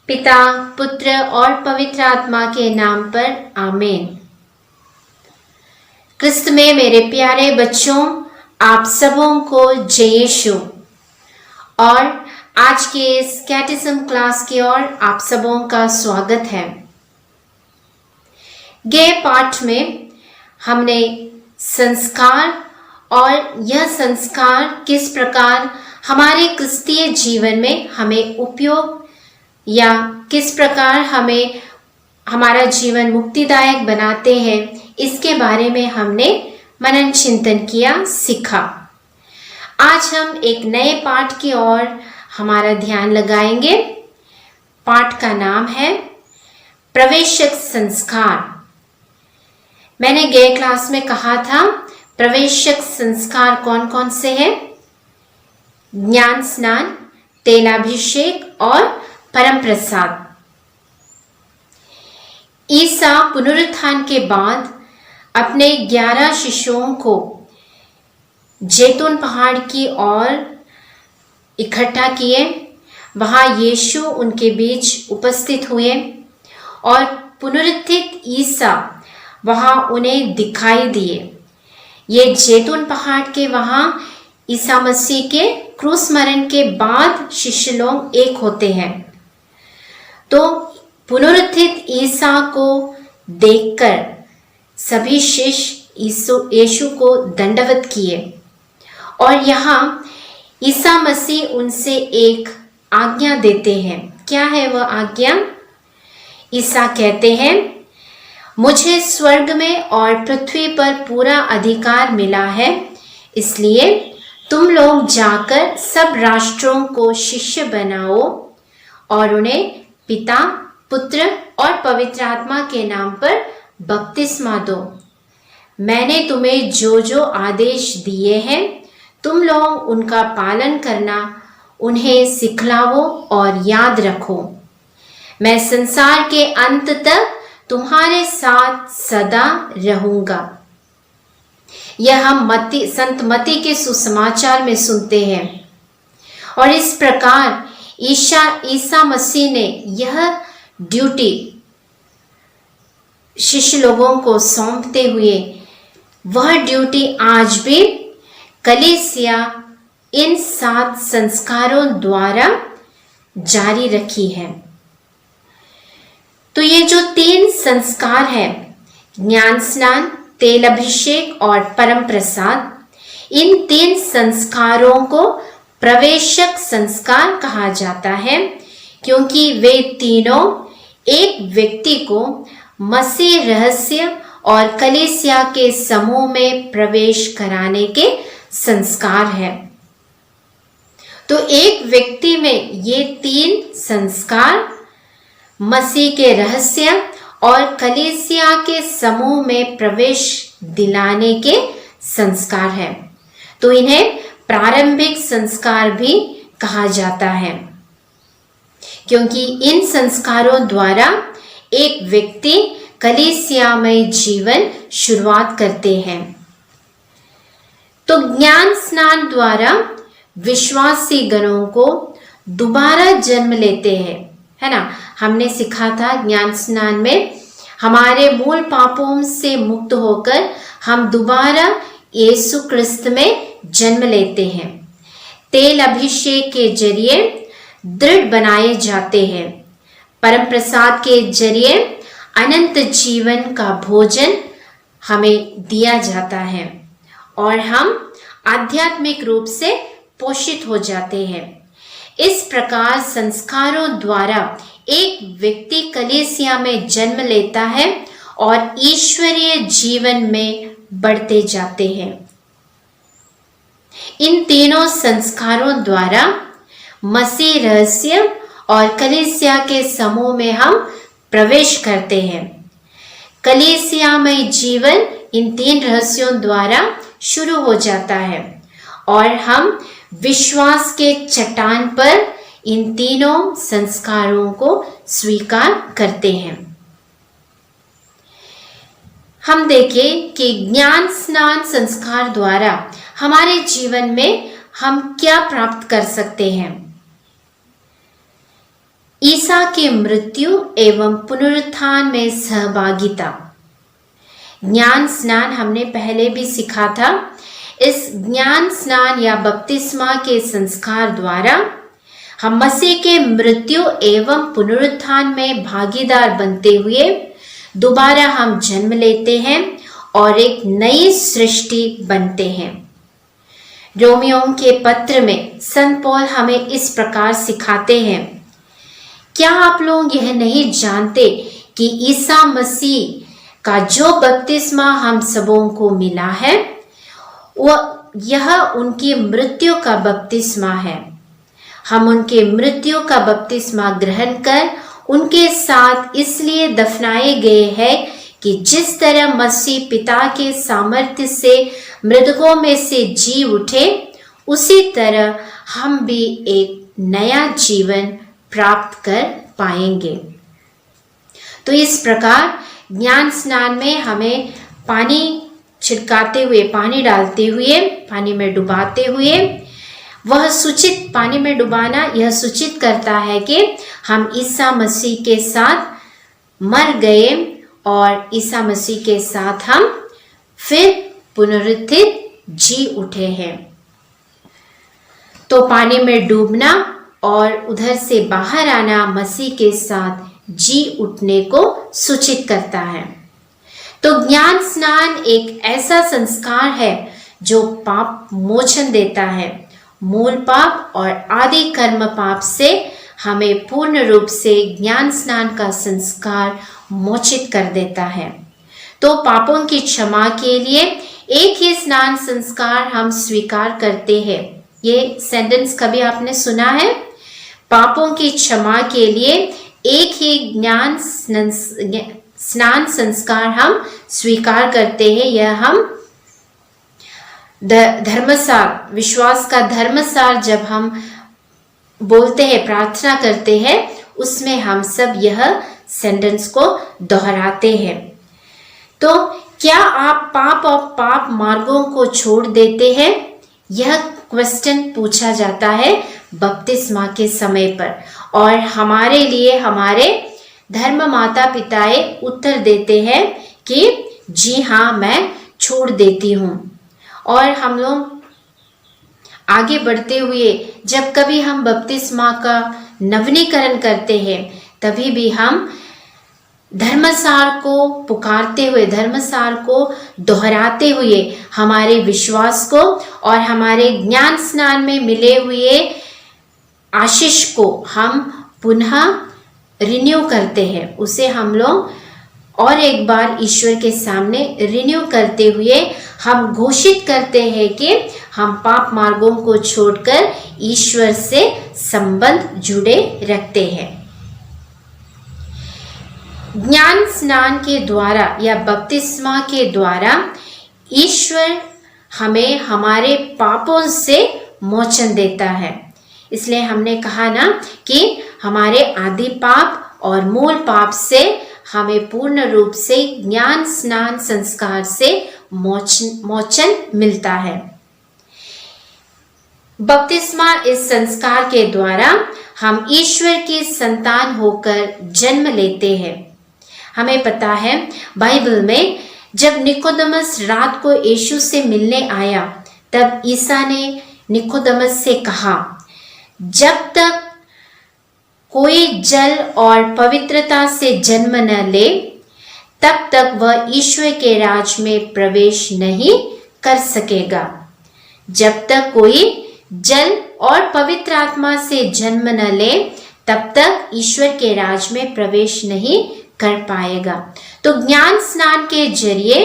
पिता, पुत्र और पवित्र आत्मा के नाम पर आमीन। क्रिस्त में मेरे प्यारे बच्चों, आप सबों को जय यीशु। और आज के इस कैटेकिज्म क्लास की ओर आप सबों का स्वागत है। गए पाठ में हमने संस्कार और यह संस्कार किस प्रकार हमारे क्रिस्तीय जीवन में हमें उपयोग या किस प्रकार हमें हमारा जीवन मुक्तिदायक बनाते हैं, इसके बारे में हमने मनन चिंतन किया, सीखा। आज हम एक नए पाठ की ओर हमारा ध्यान लगाएंगे। पाठ का नाम है प्रवेशक संस्कार। मैंने गए क्लास में कहा था प्रवेशक संस्कार कौन कौन से हैं? ज्ञान स्नान, तेलाभिषेक और परम प्रसाद। ईसा पुनरुत्थान के बाद अपने 11 शिष्यों को जैतून पहाड़ की ओर इकट्ठा किए। वहां यीशु उनके बीच उपस्थित हुए और पुनरुत्थित ईसा वहां उन्हें दिखाई दिए। ये जैतून पहाड़ के वहां ईसा मसीह के क्रूस मरण के बाद शिष्य लोग एक होते हैं। तो पुनरुत्थित ईसा को देखकर सभी शिष्य यीशु को दंडवत किए और यहाँ ईसा मसीह उनसे एक आज्ञा देते हैं। क्या है वह आज्ञा? ईसा कहते हैं, मुझे स्वर्ग में और पृथ्वी पर पूरा अधिकार मिला है, इसलिए तुम लोग जाकर सब राष्ट्रों को शिष्य बनाओ और उन्हें पिता, पुत्र और पवित्र आत्मा के नाम पर बपतिस्मा दो। मैंने तुम्हें जो जो आदेश दिए हैं, तुम लोग उनका पालन करना, उन्हें सिखलाओ और याद रखो। मैं संसार के अंत तक तुम्हारे साथ सदा रहूंगा। यह हम संत मती के सुसमाचार में सुनते हैं। और इस प्रकार ईसा मसीह ने यह ड्यूटी शिष्य लोगों को सौंपते हुए वह ड्यूटी आज भी कलीसिया इन 7 संस्कारों द्वारा जारी रखी है। तो ये जो 3 संस्कार है, ज्ञान स्नान, तेल अभिषेक और परम प्रसाद, इन 3 संस्कारों को प्रवेशक संस्कार कहा जाता है, क्योंकि वे तीनों एक व्यक्ति को मसीह रहस्य और कलीसिया के समूह में प्रवेश कराने के संस्कार है। तो एक व्यक्ति में ये 3 संस्कार मसीह के रहस्य और कलीसिया के समूह में प्रवेश दिलाने के संस्कार है। तो इन्हें प्रारंभिक संस्कार भी कहा जाता है, क्योंकि इन संस्कारों द्वारा एक व्यक्ति कलीसियामय जीवन शुरुआत करते हैं। तो ज्ञान स्नान द्वारा विश्वासी गणों को दोबारा जन्म लेते हैं, है ना। हमने सीखा था ज्ञान स्नान में हमारे मूल पापों से मुक्त होकर हम दोबारा यीशु क्रिस्त में जन्म लेते हैं। तेल अभिषेक के जरिए दृढ़ बनाए जाते हैं। परम प्रसाद के जरिए अनंत जीवन का भोजन हमें दिया जाता है और हम आध्यात्मिक रूप से पोषित हो जाते हैं। इस प्रकार संस्कारों द्वारा एक व्यक्ति कलीसिया में जन्म लेता है और ईश्वरीय जीवन में बढ़ते जाते हैं। इन तीनों संस्कारों द्वारा मसीह रहस्य और कलीसिया के समूह में हम प्रवेश करते हैं। कलीसियामय जीवन इन 3 रहस्यों द्वारा शुरू हो जाता है और हम विश्वास के चट्टान पर इन तीनों संस्कारों को स्वीकार करते हैं। हम देखें कि ज्ञान स्नान संस्कार द्वारा हमारे जीवन में हम क्या प्राप्त कर सकते हैं। ईसा के मृत्यु एवं पुनरुत्थान में सहभागिता। ज्ञान स्नान हमने पहले भी सीखा था। इस ज्ञान स्नान या बपतिस्मा के संस्कार द्वारा हम मसीह के मृत्यु एवं पुनरुत्थान में भागीदार बनते हुए दोबारा हम जन्म लेते हैं और एक नई सृष्टि बनते हैं। रोमियो के पत्र में संत पौल हमें इस प्रकार सिखाते हैं, क्या आप लोग यह नहीं जानते कि ईसा मसीह का जो बपतिस्मा हम सबों को मिला है यह उनकी मृत्यु का बपतिस्मा है। हम उनके मृत्यु का बपतिस्मा ग्रहण कर उनके साथ इसलिए दफनाए गए हैं कि जिस तरह मसीह पिता के सामर्थ्य से मृतकों में से जी उठे, उसी तरह हम भी एक नया जीवन प्राप्त कर पाएंगे। तो इस प्रकार ज्ञान स्नान में हमें पानी छिड़काते हुए, पानी डालते हुए, पानी में डुबाते हुए, वह सूचित, पानी में डुबाना यह सूचित करता है कि हम ईसा मसीह के साथ मर गए और ईसा मसीह के साथ हम फिर पुनरुत्थित जी उठे हैं। तो पानी में डूबना और उधर से बाहर आना मसीह के साथ जी उठने को सूचित करता है। तो ज्ञान स्नान एक ऐसा संस्कार है जो पाप मोचन देता है। मूल पाप और आदि कर्म पाप से हमें पूर्ण रूप से ज्ञान स्नान का संस्कार मोचित कर देता है। तो पापों की क्षमा के लिए एक ही स्नान संस्कार हम स्वीकार करते हैं। ये सेंटेंस कभी आपने सुना है? पापों की क्षमा के लिए एक ही ज्ञान स्नान संस्कार हम स्वीकार करते हैं। यह हम धर्मसार, विश्वास का धर्मसार जब हम बोलते हैं, प्रार्थना करते हैं, उसमें हम सब यह सेंटेंस को दोहराते हैं। तो क्या आप पाप और पाप मार्गों को छोड़ देते हैं? यह क्वेश्चन पूछा जाता है बपतिस्मा के समय पर, और हमारे लिए हमारे धर्म माता पिताएं उत्तर देते हैं कि जी हाँ, मैं छोड़ देती हूँ। और हम लोग आगे बढ़ते हुए जब कभी हम बपतिस्मा का नवीनीकरण करते हैं, तभी भी हम धर्मसार को पुकारते हुए, धर्मसार को दोहराते हुए हमारे विश्वास को और हमारे ज्ञान स्नान में मिले हुए आशीष को हम पुनः रिन्यू करते हैं। उसे हम लोग और एक बार ईश्वर के सामने रिन्यू करते हुए हम घोषित करते हैं कि हम पाप मार्गों को छोड़कर ईश्वर से संबंध जुड़े रखते हैं। ज्ञान स्नान के द्वारा या बपतिस्मा के द्वारा ईश्वर हमें हमारे पापों से मोचन देता है। इसलिए हमने कहा ना कि हमारे आदि पाप और मूल पाप से हमें पूर्ण रूप से ज्ञान स्नान संस्कार से मोचन मिलता है। बपतिस्मा इस संस्कार के द्वारा हम ईश्वर की संतान होकर जन्म लेते हैं। हमें पता है बाइबल में जब निकोदेमस रात को यीशु से मिलने आया, तब ईसा ने निकोदेमस से कहा, जब तक कोई जल और पवित्रता से जन्म न ले, तब तक वह ईश्वर के राज में प्रवेश नहीं कर सकेगा। जब तक कोई जल और पवित्र आत्मा से जन्म न ले, तब तक ईश्वर के राज में प्रवेश नहीं कर पाएगा। तो ज्ञान स्नान के जरिए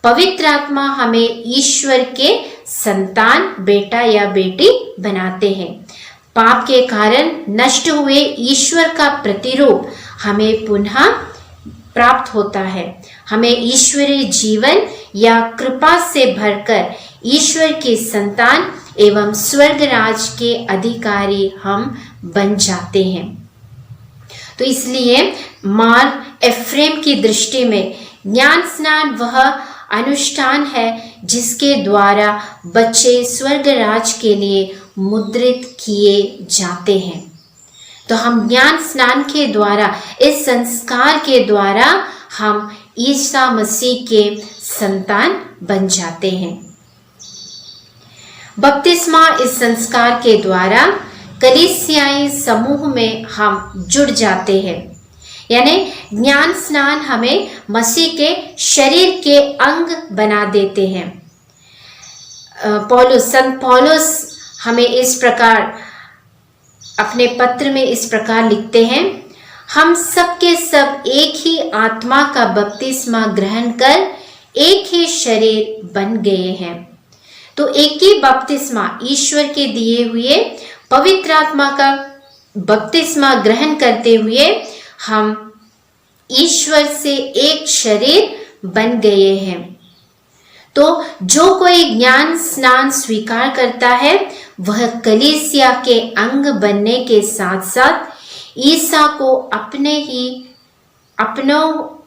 पवित्र आत्मा हमें ईश्वर के संतान, बेटा या बेटी बनाते हैं। पाप के कारण नष्ट हुए ईश्वर का प्रतिरूप हमें पुनः प्राप्त होता है। हमें ईश्वरीय जीवन या कृपा से भरकर ईश्वर की संतान एवं स्वर्ग राज के अधिकारी हम बन जाते हैं। तो इसलिए मार्क एफ्रेम की दृष्टि में ज्ञान स्नान वह अनुष्ठान है जिसके द्वारा बच्चे स्वर्ग राज के लिए मुद्रित किए जाते हैं। तो हम ज्ञान स्नान के द्वारा, इस संस्कार के द्वारा हम ईसा मसीह के संतान बन जाते हैं। बपतिस्मा इस संस्कार के द्वारा कलीसियाई समूह में हम जुड़ जाते हैं। यानी ज्ञान स्नान हमें मसीह के शरीर के अंग बना देते हैं। संत पौलुस हमें इस प्रकार अपने पत्र में इस प्रकार लिखते हैं, हम सब के सब एक ही आत्मा का बपतिस्मा ग्रहण कर एक ही शरीर बन गए हैं। तो एक ही बपतिस्मा, ईश्वर के दिए हुए पवित्र आत्मा का बपतिस्मा ग्रहण करते हुए हम ईश्वर से एक शरीर बन गए हैं। तो जो कोई ज्ञान स्नान स्वीकार करता है वह कलीसिया के अंग बनने के साथ साथ ईसा को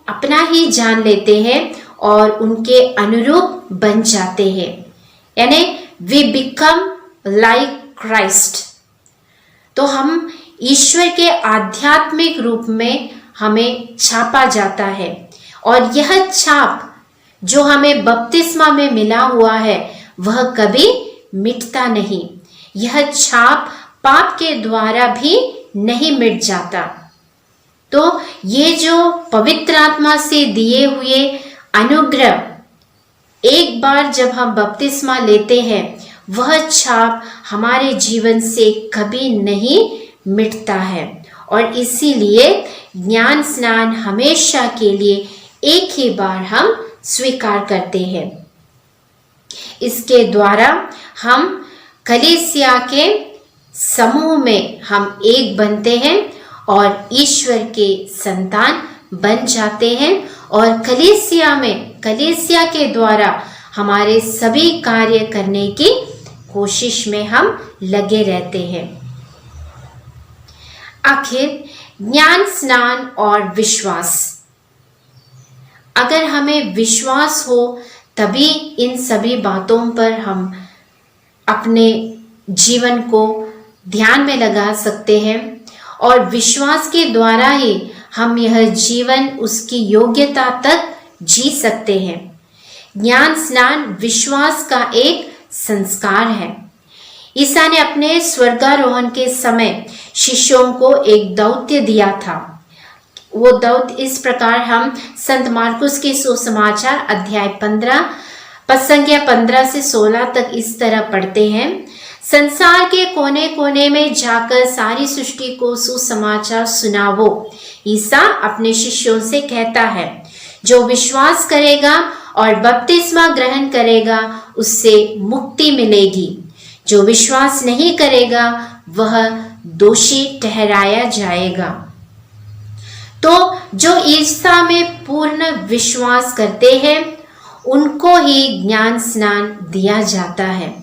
अपना ही जान लेते हैं और उनके अनुरूप बन जाते हैं। यानी वी बिकम लाइक क्राइस्ट। तो हम ईश्वर के आध्यात्मिक रूप में हमें छापा जाता है और यह छाप जो हमें बपतिस्मा में मिला हुआ है वह कभी मिटता नहीं। यह छाप पाप के द्वारा भी नहीं मिट जाता। तो ये जो पवित्र आत्मा से दिए हुए अनुग्रह, एक बार जब हम बपतिस्मा लेते हैं वह छाप हमारे जीवन से कभी नहीं मिटता है और इसीलिए ज्ञान स्नान हमेशा के लिए एक ही बार हम स्वीकार करते हैं। इसके द्वारा हम कलीसिया के समूह में हम एक बनते हैं और ईश्वर के संतान बन जाते हैं और कलीसिया के द्वारा हमारे सभी कार्य करने की कोशिश में हम लगे रहते हैं। आखिर ज्ञान स्नान और विश्वास, अगर हमें विश्वास हो तभी इन सभी बातों पर हम अपने जीवन को ध्यान में लगा सकते हैं और विश्वास के द्वारा ही हम यह जीवन उसकी योग्यता तक जी सकते हैं। ज्ञान स्नान विश्वास का एक संस्कार है। ईसा ने अपने स्वर्गारोहण के समय शिष्यों को एक दौत्य दिया था। वो दौत्य इस प्रकार हम संत मार्कुस के सुसमाचार अध्याय 15 पद संख्या 15 से 16 तक इस तरह पढ़ते हैं। संसार के कोने कोने में जाकर सारी सृष्टि को सुसमाचार सुनावो। ईसा अपने शिष्यों से कहता है, जो विश्वास करेगा और बपतिस्मा ग्रहण करेगा उससे मुक्ति मिलेगी, जो विश्वास नहीं करेगा वह दोषी ठहराया जाएगा। तो जो ईसा में पूर्ण विश्वास करते हैं उनको ही ज्ञान स्नान दिया जाता है।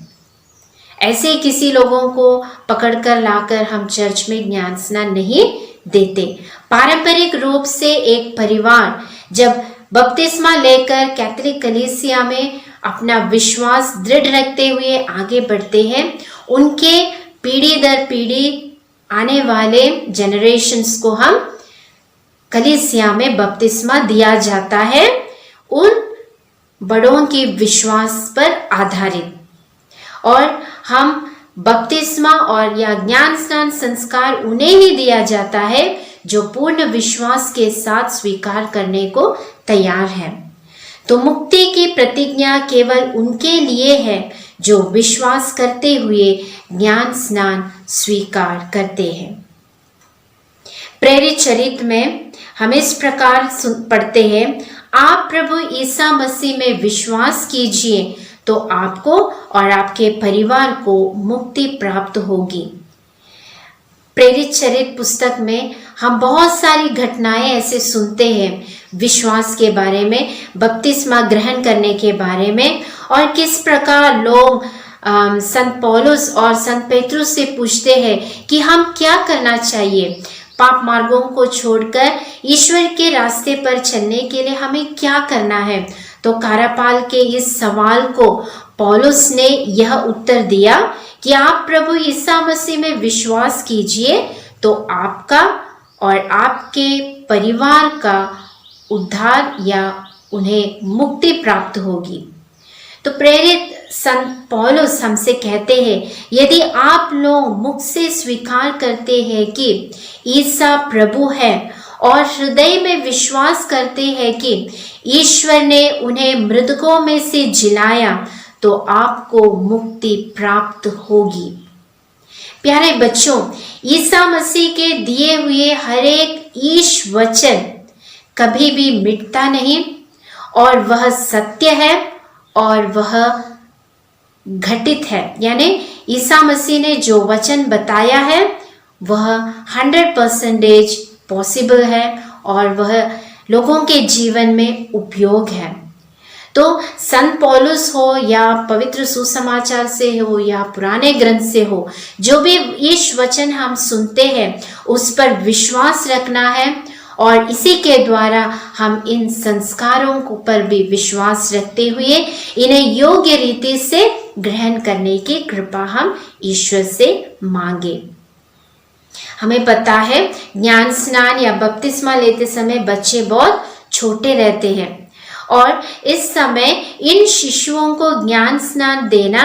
ऐसे किसी लोगों को पकड़कर लाकर हम चर्च में ज्ञान स्नान नहीं देते। पारंपरिक रूप से एक परिवार जब बपतिस्मा लेकर कैथोलिक कलीसिया में अपना विश्वास दृढ़ रखते हुए आगे बढ़ते हैं, उनके पीढ़ी दर पीढ़ी आने वाले जनरेशन्स को हम कलीसिया में बपतिस्मा दिया जाता है उन बड़ों के विश्वास पर आधारित। और हम बपतिस्मा और या ज्ञान स्नान संस्कार उन्हें ही दिया जाता है जो पूर्ण विश्वास के साथ स्वीकार करने को तैयार है। तो मुक्ति की प्रतिज्ञा केवल उनके लिए है जो विश्वास करते हुए ज्ञान स्नान स्वीकार करते हैं। प्रेरित चरित्र में हम इस प्रकार पढ़ते हैं, आप प्रभु ईसा मसीह में विश्वास कीजिए तो आपको और आपके परिवार को मुक्ति प्राप्त होगी। प्रेरित चरित्र पुस्तक में हम बहुत सारी घटनाएं ऐसे सुनते हैं विश्वास के बारे में, बपतिस्मा ग्रहण करने के बारे में, और किस प्रकार लोग संत पौलुस और संत पेट्रुस से पूछते हैं कि हम क्या करना चाहिए, पाप मार्गों को छोड़कर ईश्वर के रास्ते पर चलने के लिए हमें क्या करना है। तो कारापाल के इस सवाल को पौलुस ने यह उत्तर दिया कि आप प्रभु ईसा मसीह में विश्वास कीजिए तो आपका और आपके परिवार का उद्धार या उन्हें मुक्ति प्राप्त होगी। तो प्रेरित संत पौलुस हमसे कहते हैं, यदि आप लोग मुख से स्वीकार करते हैं कि ईसा प्रभु है और हृदय में विश्वास करते हैं कि ईश्वर ने उन्हें मृतकों में से जिलाया, तो आपको मुक्ति प्राप्त होगी। प्यारे बच्चों, ईसा मसीह के दिए हुए हर एक ईश वचन कभी भी मिटता नहीं और वह सत्य है और वह घटित है। यानी ईसा मसीह ने जो वचन बताया है वह 100% पॉसिबल है और वह लोगों के जीवन में उपयोग है। तो संत पौलुस हो या पवित्र सुसमाचार से हो या पुराने ग्रंथ से हो, जो भी ईश वचन हम सुनते हैं उस पर विश्वास रखना है और इसी के द्वारा हम इन संस्कारों पर भी विश्वास रखते हुए इन्हें योग्य रीति से ग्रहण करने की कृपा हम ईश्वर से मांगे। हमें पता है ज्ञान स्नान या बपतिस्मा लेते समय बच्चे बहुत छोटे रहते हैं और इस समय इन शिशुओं को ज्ञान स्नान देना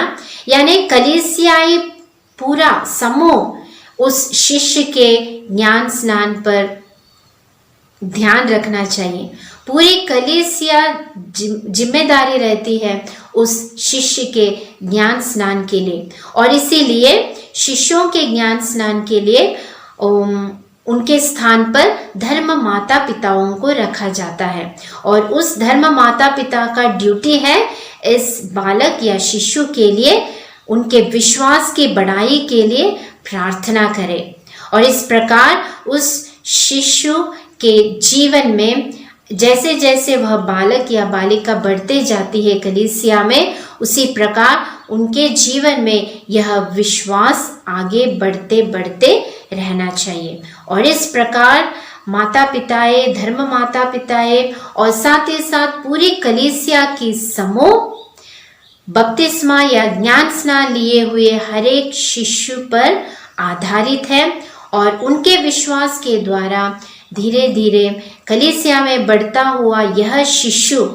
यानी कलीसियाई पूरा समूह उस शिष्य के ज्ञान स्नान पर ध्यान रखना चाहिए। पूरी कलीसिया जिम्मेदारी रहती है उस शिष्य के ज्ञान स्नान के लिए और इसीलिए शिष्यों के ज्ञान स्नान के लिए उनके स्थान पर धर्म माता पिताओं को रखा जाता है और उस धर्म माता पिता का ड्यूटी है इस बालक या शिशु के लिए उनके विश्वास की बढ़ाई के लिए प्रार्थना करें और इस प्रकार उस शिशु के जीवन में जैसे जैसे वह बालक या बालिका बढ़ते जाती है कलीसिया में, उसी प्रकार उनके जीवन में यह विश्वास आगे बढ़ते बढ़ते रहना चाहिए। और इस प्रकार माता पिताएं, धर्म माता पिताएं और साथ ही साथ पूरी कलीसिया की समूह बपतिस्मा या ज्ञान स्नान लिए हुए हर एक शिशु पर आधारित है और उनके विश्वास के द्वारा धीरे धीरे कलीसिया में बढ़ता हुआ यह शिशु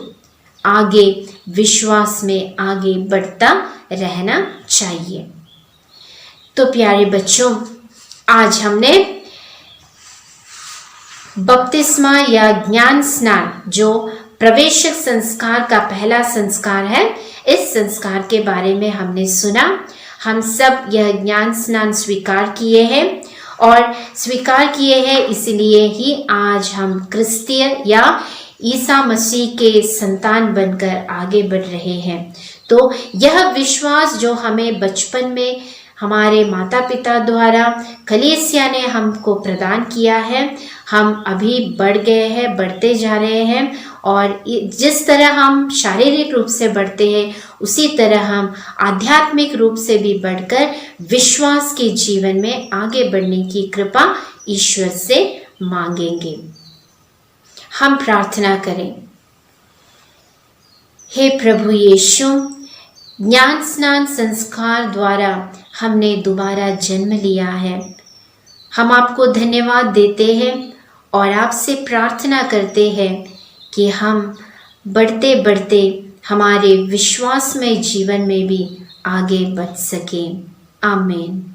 आगे विश्वास में आगे बढ़ता रहना चाहिए। तो प्यारे बच्चों, आज हमने बपतिस्मा या ज्ञान स्नान जो प्रवेशक संस्कार का पहला संस्कार है, इस संस्कार के बारे में हमने सुना। हम सब यह ज्ञान स्नान स्वीकार किए हैं और स्वीकार किए हैं इसलिए ही आज हम क्रिस्तीय या ईसा मसीह के संतान बनकर आगे बढ़ रहे हैं। तो यह विश्वास जो हमें बचपन में हमारे माता पिता द्वारा कलीसिया ने हमको प्रदान किया है, हम अभी बढ़ गए हैं, बढ़ते जा रहे हैं और जिस तरह हम शारीरिक रूप से बढ़ते हैं उसी तरह हम आध्यात्मिक रूप से भी बढ़कर विश्वास के जीवन में आगे बढ़ने की कृपा ईश्वर से मांगेंगे। हम प्रार्थना करें। हे प्रभु यीशु, ज्ञान स्नान संस्कार द्वारा हमने दोबारा जन्म लिया है। हम आपको धन्यवाद देते हैं और आपसे प्रार्थना करते हैं कि हम बढ़ते बढ़ते हमारे विश्वासमय जीवन में भी आगे बढ़ सकें। आमीन।